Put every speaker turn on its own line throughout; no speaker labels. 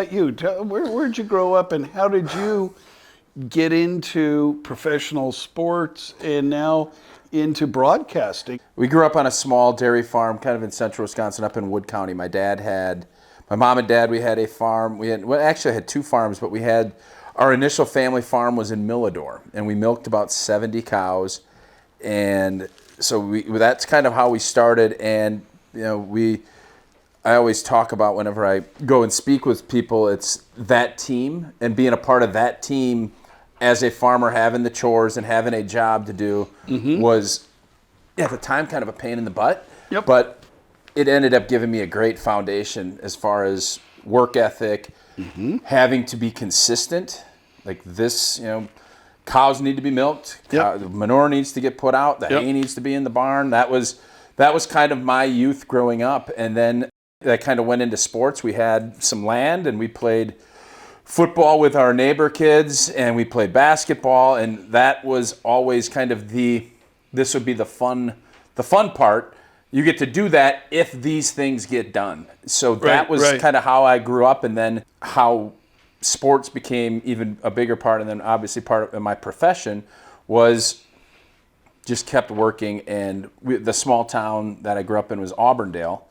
about you? Where'd you grow up, and how did you get into professional sports and now into broadcasting?
We grew up on a small dairy farm kind of in central Wisconsin up in Wood County. My mom and dad, we had a farm. Actually I had two farms, but our initial family farm was in Millador, and we milked about 70 cows. And so that's kind of how we started. And, I always talk about whenever I go and speak with people, it's that team and being a part of that team as a farmer, having the chores and having a job to do was, at the time, kind of a pain in the butt.
Yep.
But it ended up giving me a great foundation as far as work ethic, having to be consistent. Like this, cows need to be milked.
Yep.
The manure needs to get put out. The hay needs to be in the barn. That was kind of my youth growing up. And then that kind of went into sports. We had some land, and we played football with our neighbor kids, and we played basketball, and that was always kind of this would be the fun part. You get to do that if these things get done. So that was kind of how I grew up, and then how sports became even a bigger part, and then obviously part of my profession was just kept working. And the small town that I grew up in was Auburndale.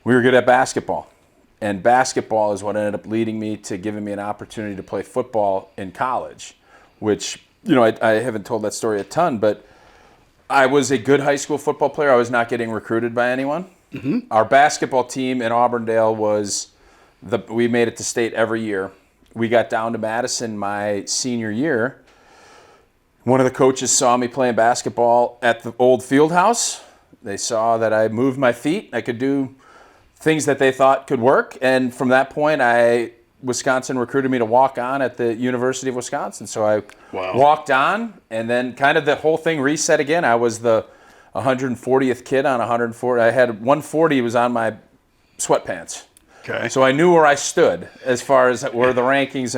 We were good at basketball. And basketball is what ended up leading me to giving me an opportunity to play football in college, which, I haven't told that story a ton, but I was a good high school football player. I was not getting recruited by anyone. Our basketball team in Auburndale we made it to state every year. We got down to Madison my senior year. One of the coaches saw me playing basketball at the old field house. They saw that I moved my feet. I could do things that they thought could work. And from that point, Wisconsin recruited me to walk on at the University of Wisconsin. So I walked on, and then kind of the whole thing reset again. I was the 140th kid on 140. I had 140 was on my sweatpants.
Okay.
So I knew where I stood as far as where the rankings,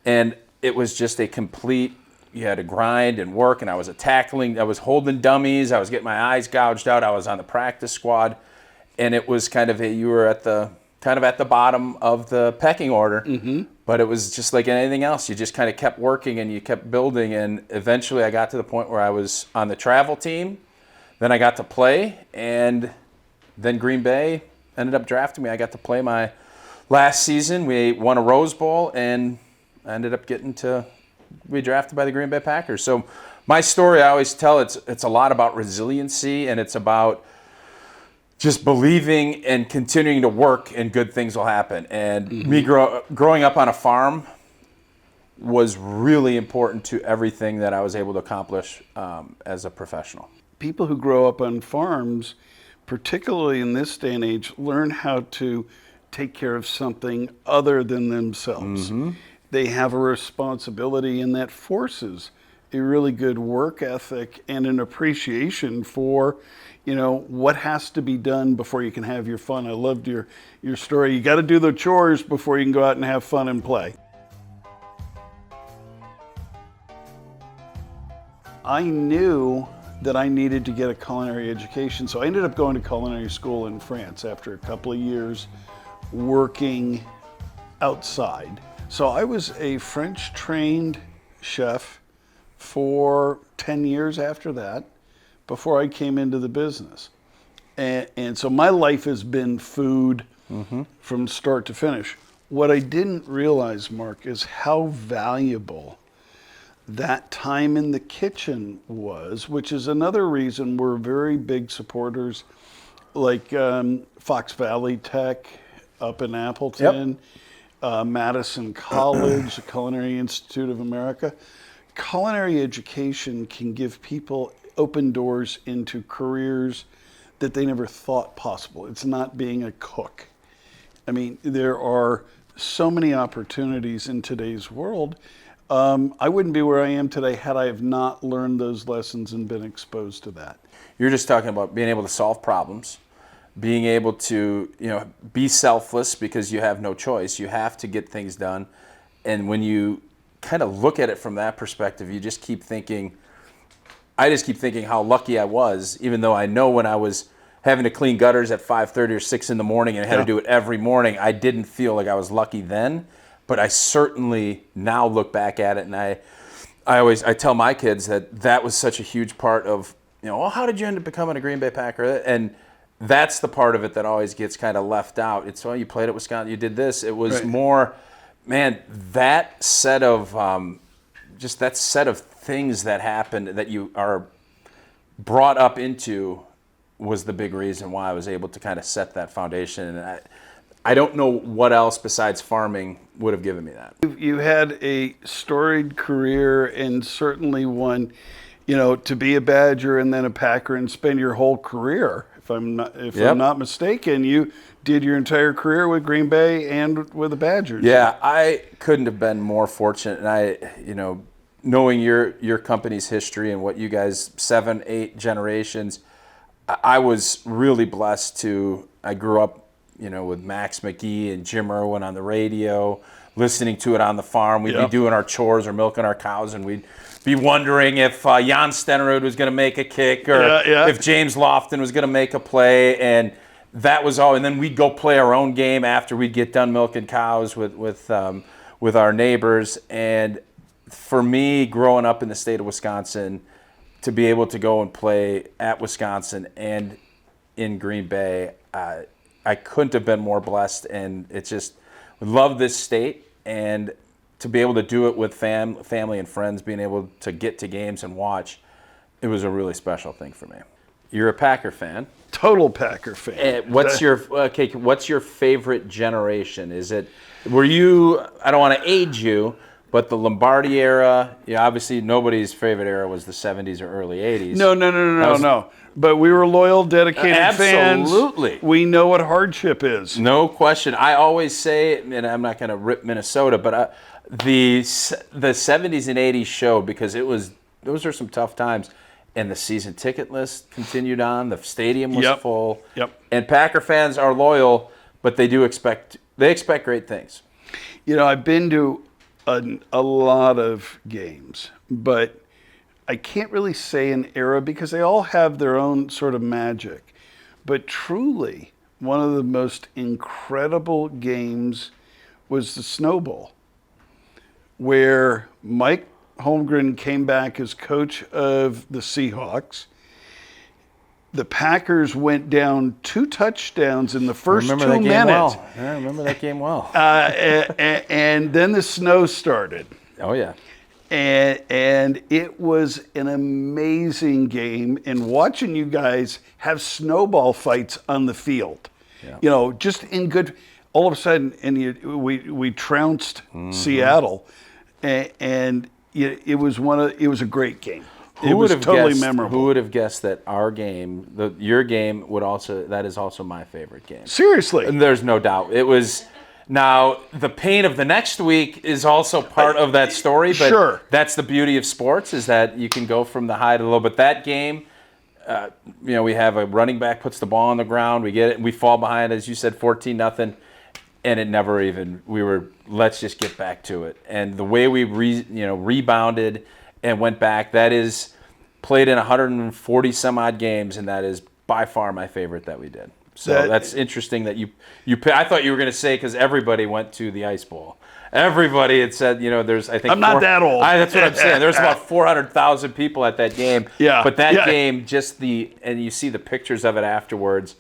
and it was just a complete, you had to grind and work, and I was holding dummies. I was getting my eyes gouged out. I was on the practice squad. And it was kind of you were at the bottom of the pecking order, but it was just like anything else. You just kind of kept working and you kept building, and eventually I got to the point where I was on the travel team. Then I got to play, and then Green Bay ended up drafting me. I got to play my last season. We won a Rose Bowl, and I ended up getting to be drafted by the Green Bay Packers. So my story, I always tell, it's a lot about resiliency, and it's about just believing and continuing to work, and good things will happen. And me growing up on a farm was really important to everything that I was able to accomplish as a professional.
People who grow up on farms, particularly in this day and age, learn how to take care of something other than themselves. They have a responsibility, and that forces a really good work ethic and an appreciation for what has to be done before you can have your fun. I loved your story. You got to do the chores before you can go out and have fun and play. I knew that I needed to get a culinary education, so I ended up going to culinary school in France after a couple of years working outside. So I was a French-trained chef for 10 years after that, before I came into the business. And so my life has been food from start to finish. What I didn't realize, Mark, is how valuable that time in the kitchen was, which is another reason we're very big supporters, like Fox Valley Tech up in Appleton, Madison College, the Culinary Institute of America. Culinary education can give people open doors into careers that they never thought possible. It's not being a cook. I mean, there are so many opportunities in today's world. I wouldn't be where I am today had I have not learned those lessons and been exposed to that.
You're just talking about being able to solve problems, being able to, be selfless because you have no choice. You have to get things done. And when you kind of look at it from that perspective, you just keep thinking, I just keep thinking how lucky I was, even though I know when I was having to clean gutters at 5:30 or 6 in the morning and had to do it every morning, I didn't feel like I was lucky then. But I certainly now look back at it, and I tell my kids that was such a huge part of, well, how did you end up becoming a Green Bay Packer? And that's the part of it that always gets kind of left out. It's, well, you played at Wisconsin, you did this. It was more, man, that set of things that happened that you are brought up into was the big reason why I was able to kind of set that foundation. And I don't know what else besides farming would have given me that.
You had a storied career, and certainly one, to be a Badger and then a Packer and spend your whole career. If I'm not mistaken, you did your entire career with Green Bay and with the Badgers.
Yeah, I couldn't have been more fortunate. And knowing your company's history and what you guys, 7, 8 generations, I was really blessed I grew up, with Max McGee and Jim Irwin on the radio, listening to it on the farm. We'd be doing our chores or milking our cows, and we'd be wondering if Jan Stenerud was going to make a kick or if James Lofton was going to make a play. And that was all. And then we'd go play our own game after we'd get done milking cows with our neighbors. And for me, growing up in the state of Wisconsin, to be able to go and play at Wisconsin and in Green Bay, I couldn't have been more blessed. And it's just, love this state, and to be able to do it with family and friends, being able to get to games and watch, it was a really special thing for me. You're a Packer fan.
Total Packer fan.
What's your favorite generation? Were you, I don't want to age you, but the Lombardi era, obviously nobody's favorite era was the 70s or early 80s.
No. But we were loyal, dedicated fans.
Absolutely.
We know what hardship is.
No question. I always say, and I'm not going to rip Minnesota, but the 70s and 80s showed, because those are some tough times. And the season ticket list continued on. The stadium was full.
Yep.
And Packer fans are loyal, but they expect great things.
I've been to a lot of games, but I can't really say an era because they all have their own sort of magic. But truly, one of the most incredible games was the Snow Bowl, where Mike Holmgren came back as coach of the Seahawks. The Packers went down 2 touchdowns in the first 2 minutes.
I remember that game well.
And then the snow started.
Oh, yeah.
And it was an amazing game. And watching you guys have snowball fights on the field, just in good. All of a sudden, we trounced Seattle, and it was a great game. It was totally memorable.
Who would have guessed that our game, your game, that is also my favorite game.
Seriously.
And there's no doubt. It was. Now, the pain of the next week is also part of that story, but that's the beauty of sports, is that you can go from the high to the low. But that game, we have a running back puts the ball on the ground, we get it, and we fall behind, as you said, 14-0, and it never even, let's just get back to it. And the way we rebounded and went back, that is played in 140 some odd games, and that is by far my favorite that we did. So that's interesting that you I thought you were going to say, because everybody went to the Ice Bowl. Everybody had said, there's, I think.
I'm not that old.
That's what I'm saying. There's about 400,000 people at that game.
Yeah.
But that game, and you see the pictures of it afterwards,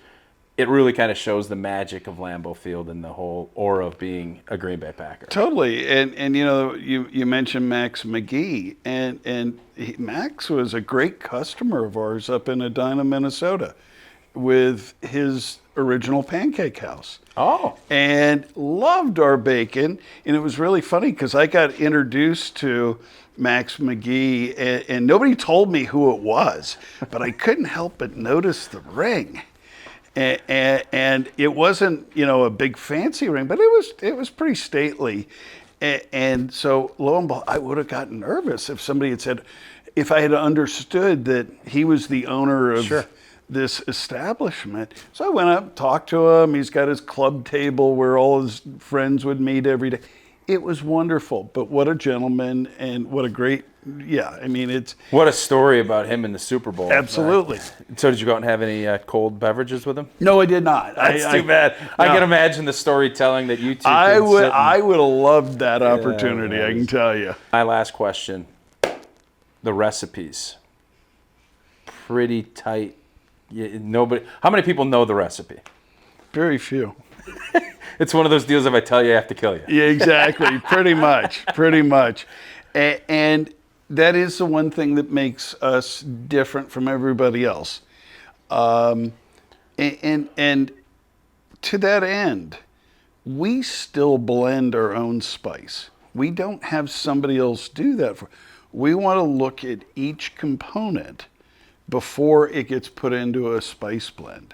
it really kind of shows the magic of Lambeau Field and the whole aura of being a Green Bay Packer.
Totally. And you mentioned Max McGee, and Max was a great customer of ours up in Edina, Minnesota, with his original pancake house.
Oh.
And loved our bacon. And it was really funny because I got introduced to Max McGee, and nobody told me who it was, but I couldn't help but notice the ring. And it wasn't, a big fancy ring, but it was pretty stately. And so lo and behold, I would have gotten nervous if somebody had said, if I had understood that he was the owner of this establishment. So I went up, talked to him. He's got his club table where all his friends would meet every day. It was wonderful, but what a gentleman and what a great, I mean, it's...
What a story about him in the Super Bowl.
Absolutely.
So did you go out and have any cold beverages with him?
No, I did not.
That's too bad. No. I can imagine the storytelling that you two
I would have loved that opportunity, I can tell you.
My last question, the recipes. Pretty tight. Nobody. How many people know the recipe?
Very few.
It's one of those deals, if I tell you, I have to kill you.
Yeah, exactly. Pretty much. And that is the one thing that makes us different from everybody else. And to that end, we still blend our own spice. We don't have somebody else do that for. We want to look at each component before it gets put into a spice blend.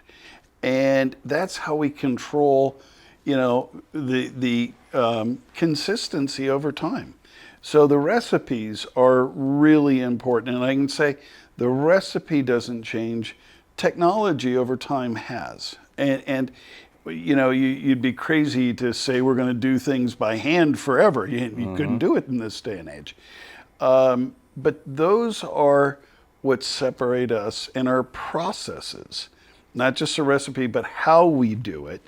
And that's how we control, the consistency over time. So the recipes are really important. And I can say the recipe doesn't change. Technology over time has. And you'd be crazy to say we're going to do things by hand forever. You couldn't do it in this day and age. But those are what separate us in our processes. Not just a recipe, but how we do it.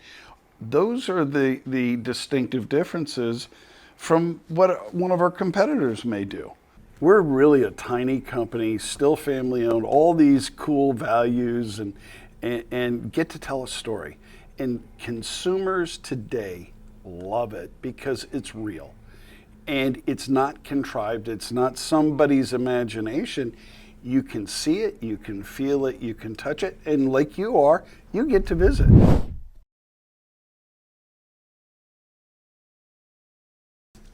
Those are the distinctive differences from what one of our competitors may do. We're really a tiny company, still family owned, all these cool values and get to tell a story. And consumers today love it because it's real. And it's not contrived, it's not somebody's imagination. You can see it, you can feel it, you can touch it, and like you are, you get to visit.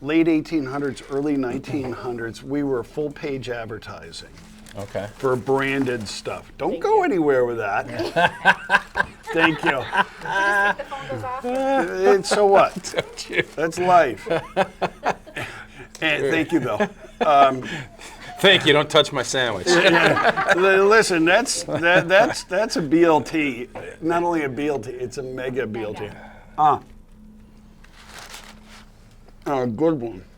Late 1800s, early 1900s, we were full page advertising.
Okay.
For branded stuff. Don't go anywhere with that. Thank you. And so what? That's life. And thank you, Bill.
Thank you. Don't touch my sandwich.
Listen, that's a BLT. Not only a BLT, it's a mega BLT. A good one.